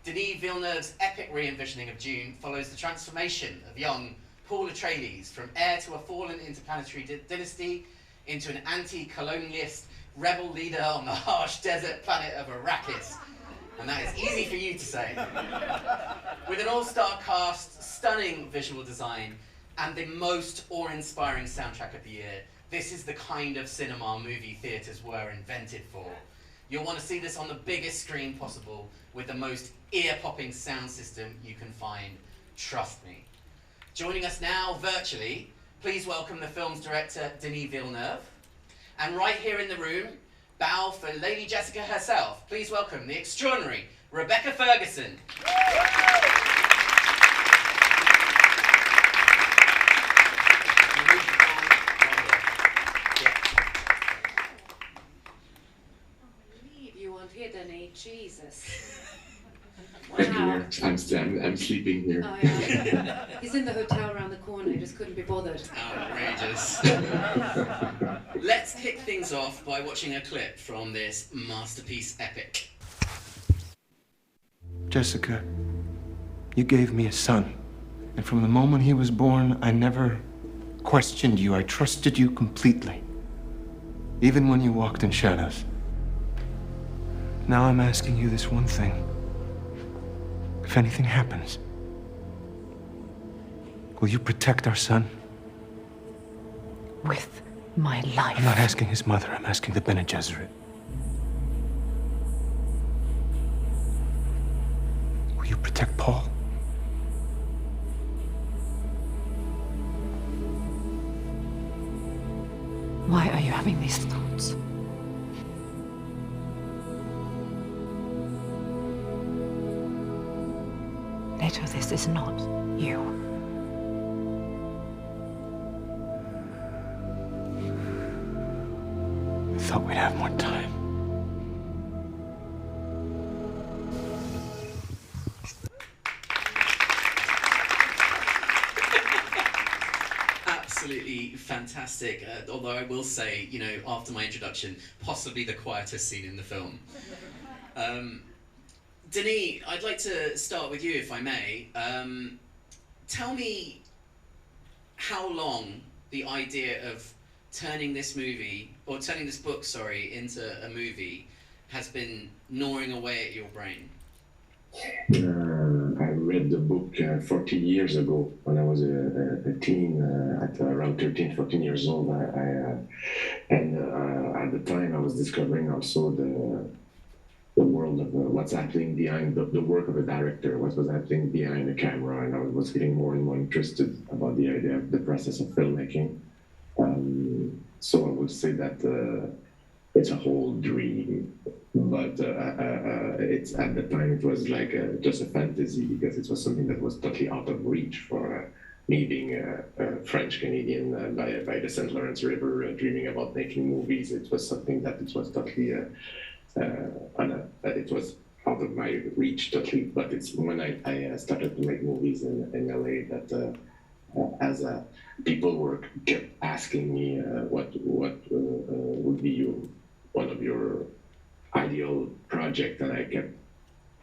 Denis Villeneuve's epic re-envisioning of Dune follows the transformation of young Paul Atreides from heir to a fallen interplanetary dynasty into an anti-colonialist rebel leader on the harsh desert planet of Arrakis. And that is easy for you to say. With an all-star cast, stunning visual design, and the most awe-inspiring soundtrack of the year, this is the kind of cinema movie theatres were invented for. You'll want to see this on the biggest screen possible with the most ear-popping sound system you can find. Trust me. Joining us now virtually, please welcome the film's director, Denis Villeneuve. And right here in the room, bow for Lady Jessica herself. Please welcome the extraordinary Rebekka Ferguson. Here, Deni. Jesus. Wow. I'm sleeping here. Oh, yeah. He's in the hotel around the corner. He just couldn't be bothered. Outrageous. Let's kick things off by watching a clip from this masterpiece epic. Jessica, you gave me a son. And from the moment he was born, I never questioned you. I trusted you completely. Even when you walked in shadows. Now I'm asking you this one thing. If anything happens, will you protect our son? With my life. I'm not asking his mother, I'm asking the Bene Gesserit. Will you protect Paul? Why are you having these thoughts? Later, this is not you. I thought we'd have more time. Absolutely fantastic. Although I will say, you know, after my introduction, possibly the quietest scene in the film. Denis, I'd like to start with you, if I may. Tell me how long the idea of turning this book, into a movie has been gnawing away at your brain. I read the book 14 years ago when I was a teen, at around 13, 14 years old. And at the time I was discovering also the world of what's happening behind the work of a director, what was happening behind the camera, and I was getting more and more interested about the idea of the process of filmmaking. So I would say that it's a whole dream, but it's at the time it was like just a fantasy, because it was something that was totally out of reach for me, being a French Canadian by the St. Lawrence River, dreaming about making movies. It was something that it was totally it was out of my reach totally. But it's when I started to make movies in LA that as people kept asking me what would be one of your ideal project, and I kept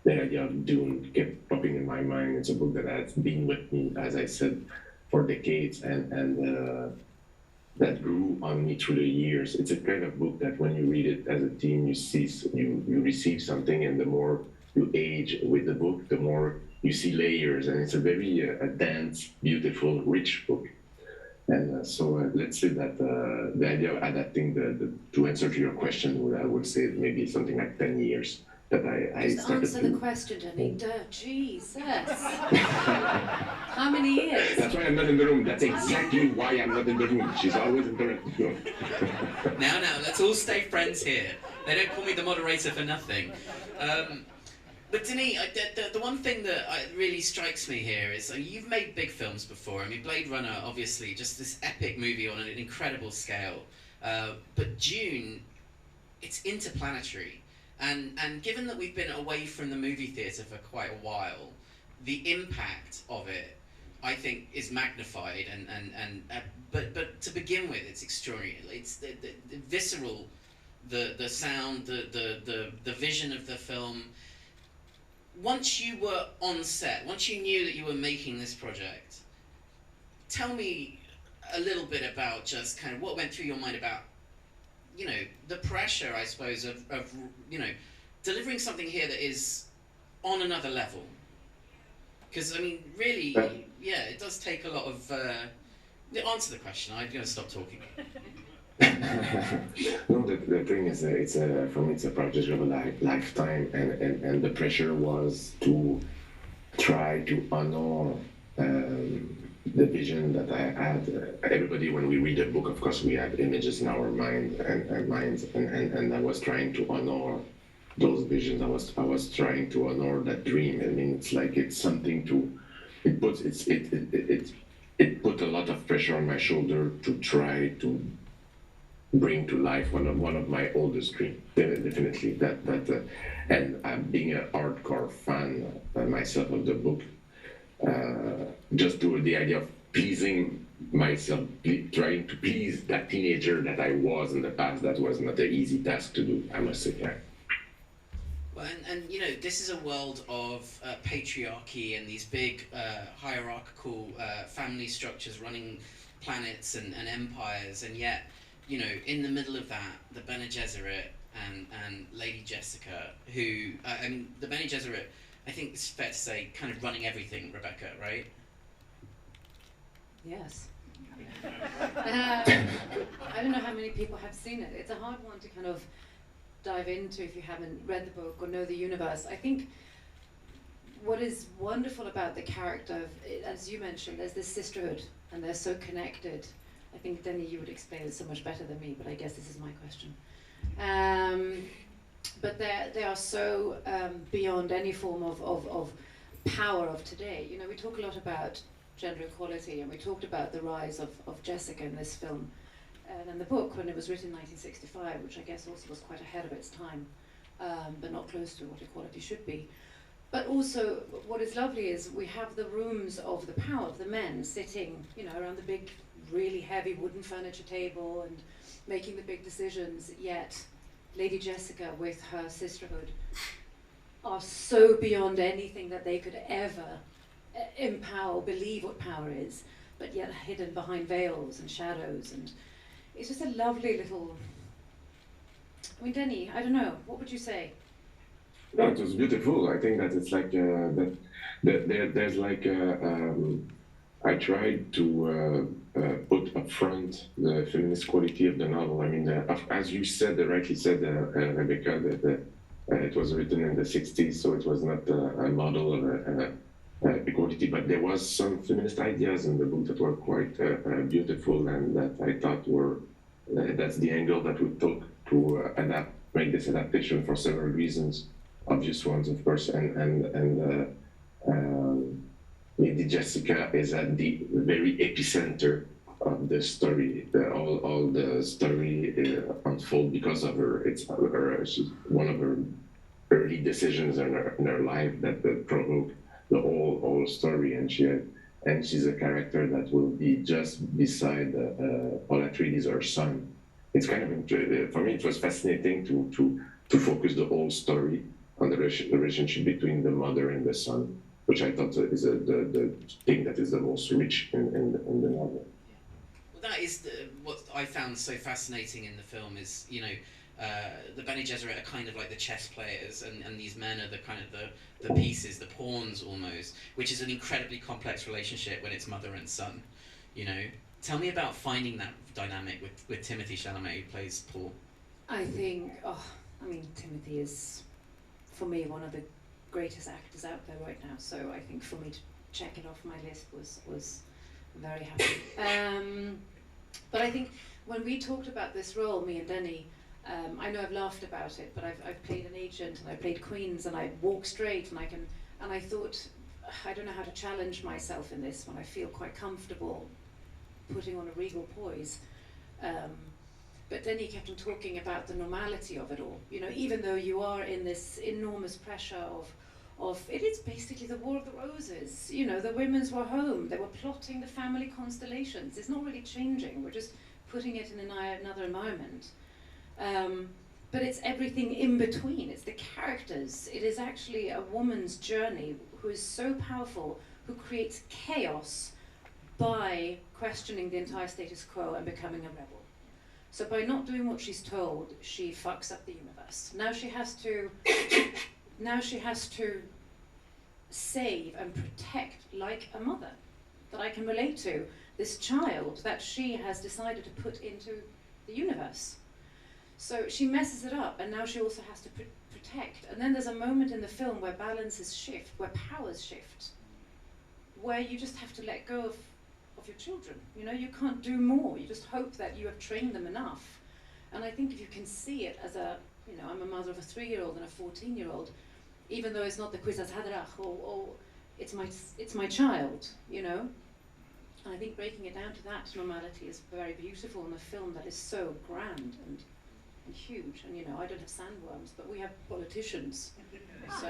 the idea of Dune kept popping in my mind. It's a book that has been with me, as I said, for decades, and that grew on me through the years. It's a kind of book that when you read it as a teen, you receive something, and the more you age with the book, the more you see layers, and it's a very dense, beautiful, rich book. And so let's say that the idea of adapting to answer to your question, I would say maybe something like 10 years that I Just started answer the question, Deni. Jesus. How many years? That's why I'm not in the room. That's exactly why I'm not in the room. She's always interrupting me. Now, let's all stay friends here. They don't call me the moderator for nothing. But Denis, the one thing that really strikes me here is you've made big films before. I mean, Blade Runner, obviously, just this epic movie on an incredible scale. But Dune, it's interplanetary. And given that we've been away from the movie theatre for quite a while, the impact of it, I think, is magnified. But to begin with, it's extraordinary. It's the visceral, the sound, the vision of the film. once you were on set, once you knew that you were making this project, tell me a little bit about just kind of what went through your mind about, you know, the pressure, I suppose, of you know, delivering something here that is on another level. Because, I mean, really, yeah, it does take a lot of... answer the question. I'm going to stop talking. No, the thing is, it's for me, it's a project of a lifetime, and the pressure was to try to honor the vision that I had. Everybody, when we read a book, of course, we have images in our mind and minds, and I was trying to honor those visions. I was trying to honor that dream. I mean, it's like it's something to. It put a lot of pressure on my shoulder to try to bring to life one of my oldest dreams. Definitely and being a hardcore fan myself of the book, just to the idea of pleasing myself, trying to please that teenager that I was in the past, that was not an easy task to do, I must say. Yeah. Well, and you know, this is a world of patriarchy and these big hierarchical family structures running planets and empires, and yet, you know, in the middle of that, the Bene Gesserit and Lady Jessica, who, I mean, the Bene Gesserit, I think it's fair to say, kind of running everything, Rebecca, right? Yes. I don't know how many people have seen it. It's a hard one to kind of dive into if you haven't read the book or know the universe. I think what is wonderful about the character, as you mentioned, there's this sisterhood and they're so connected. I think, Deni, you would explain it so much better than me, but I guess this is my question. But they are so beyond any form of power of today. You know, we talk a lot about gender equality, and we talked about the rise of Jessica in this film. And in the book, when it was written in 1965, which I guess also was quite ahead of its time, but not close to what equality should be. But also, what is lovely is we have the rooms of the power of the men sitting, you know, around the big, really heavy wooden furniture table and making the big decisions, yet Lady Jessica with her sisterhood are so beyond anything that they could ever empower, believe what power is, but yet hidden behind veils and shadows, and it's just a lovely little... I mean, Deni, I don't know, what would you say? No, it was beautiful. I think that it's like there's like I tried to put up front the feminist quality of the novel. I mean, as you said, rightly said, Rebecca, that it was written in the 60s, so it was not a model of equality, but there was some feminist ideas in the book that were quite beautiful, and that I thought were that's the angle that we took to make this adaptation for several reasons. Obvious ones, of course, and Lady Jessica is at the very epicenter of the story. All the story unfolds because of her. It's she's one of her early decisions in her life that provoke the whole story, and she's a character that will be just beside Paul Atreides, her son. It's kind of for me. It was fascinating to focus the whole story on the relationship between the mother and the son, which I thought is the thing that is the most rich in the novel. Well, that is what I found so fascinating in the film is, you know, the Bene Gesserit are kind of like the chess players, and these men are the kind of the pieces, the pawns almost, which is an incredibly complex relationship when it's mother and son, you know. Tell me about finding that dynamic with Timothée Chalamet, who plays Paul. I think, Timothy is, for me, one of the greatest actors out there right now, so I think for me to check it off my list was very happy. But I think when we talked about this role, me and Deni, I know I've laughed about it, but I've played an agent and I played queens and I walk straight and I thought, I don't know how to challenge myself in this when I feel quite comfortable putting on a regal poise. But then he kept on talking about the normality of it all. You know, even though you are in this enormous pressure of it is basically the War of the Roses. You know, the women's were home. They were plotting the family constellations. It's not really changing. We're just putting it in another environment. but it's everything in between. It's the characters. It is actually a woman's journey who is so powerful, who creates chaos by questioning the entire status quo and becoming a rebel. So by not doing what she's told, she fucks up the universe. Now she has to save and protect, like a mother that I can relate to, this child that she has decided to put into the universe. So she messes it up, and now she also has to protect. And then there's a moment in the film where balances shift, where powers shift, where you just have to let go of your children. You know, you can't do more. You just hope that you have trained them enough. And I think if you can see it as a, you know, I'm a mother of a 3-year-old and a 14-year-old, even though it's not the Quizas Hadrach, or it's my child, you know. And I think breaking it down to that normality is very beautiful in a film that is so grand and huge. And you know, I don't have sandworms, but we have politicians. So.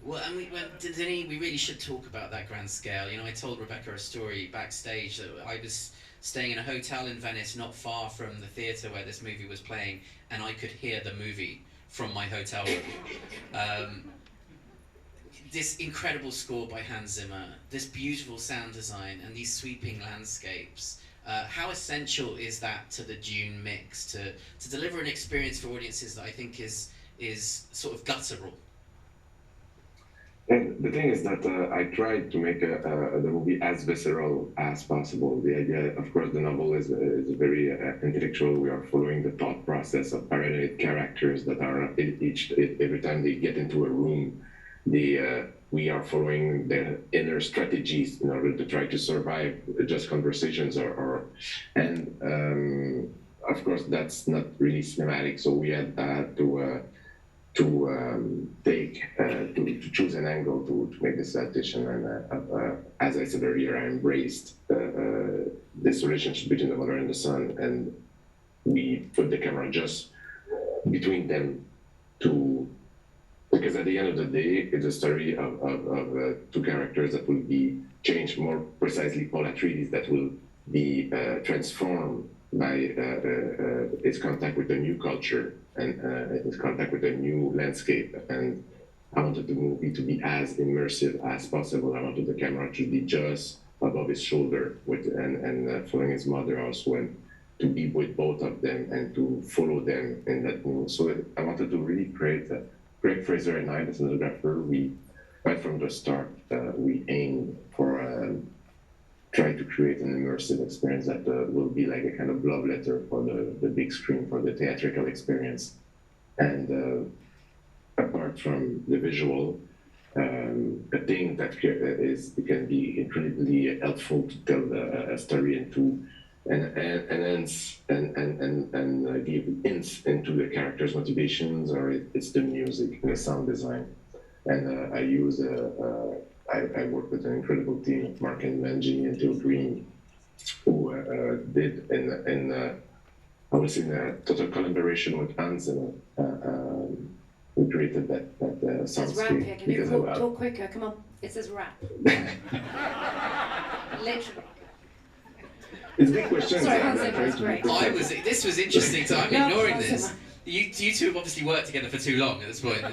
Well, and Deni, we really should talk about that grand scale. You know, I told Rebecca a story backstage that I was staying in a hotel in Venice, not far from the theatre where this movie was playing, and I could hear the movie from my hotel room. This incredible score by Hans Zimmer, this beautiful sound design, and these sweeping landscapes. How essential is that to the Dune mix to deliver an experience for audiences that I think is sort of guttural? And the thing is that I tried to make the movie as visceral as possible. The idea, of course, the novel is very intellectual. We are following the thought process of paranoid characters that are every time they get into a room, we are following their inner strategies in order to try to survive just conversations and of course that's not really cinematic. So we had to choose an angle to make this adaptation, and as I said earlier, I embraced this relationship between the mother and the son, and we put the camera just between them because at the end of the day, it's a story of two characters that will be changed, more precisely Paul Atreides, that will be transformed by his contact with a new culture and his contact with a new landscape. And I wanted the movie to be as immersive as possible. I wanted the camera to be just above his shoulder and following his mother also, and to be with both of them and to follow them in that move. So I wanted to really create Greg Fraser and I, the cinematographer, right from the start, we aimed for trying to create an immersive experience that will be like a kind of love letter for the big screen, for the theatrical experience. And apart from the visual, a thing that can be incredibly helpful to tell a story and to give hints into the characters' motivations, or it's the music and the sound design. And I worked with an incredible team of Mark and Benji and Theo Green, who did, I was in a total collaboration with Hans, and we created that soundscape. It says rap here. Can you talk quicker? Come on. It says rap. Literally. It's big questions. Sorry, Hans Zimmer is great. This was interesting, so I'm ignoring this. You two have obviously worked together for too long at this point.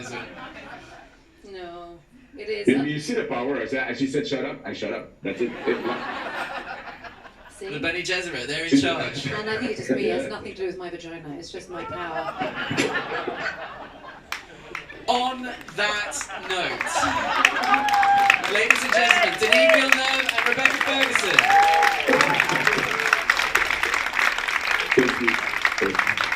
No, it is. You see the power. She said, "Shut up." I shut up. That's it. See? The Bene Gesserit, they're in charge. And I think it's just me. It has nothing to do with my vagina. It's just my power. On that note, ladies and gentlemen, Deni Villenoux and Rebecca Ferguson. Thank you.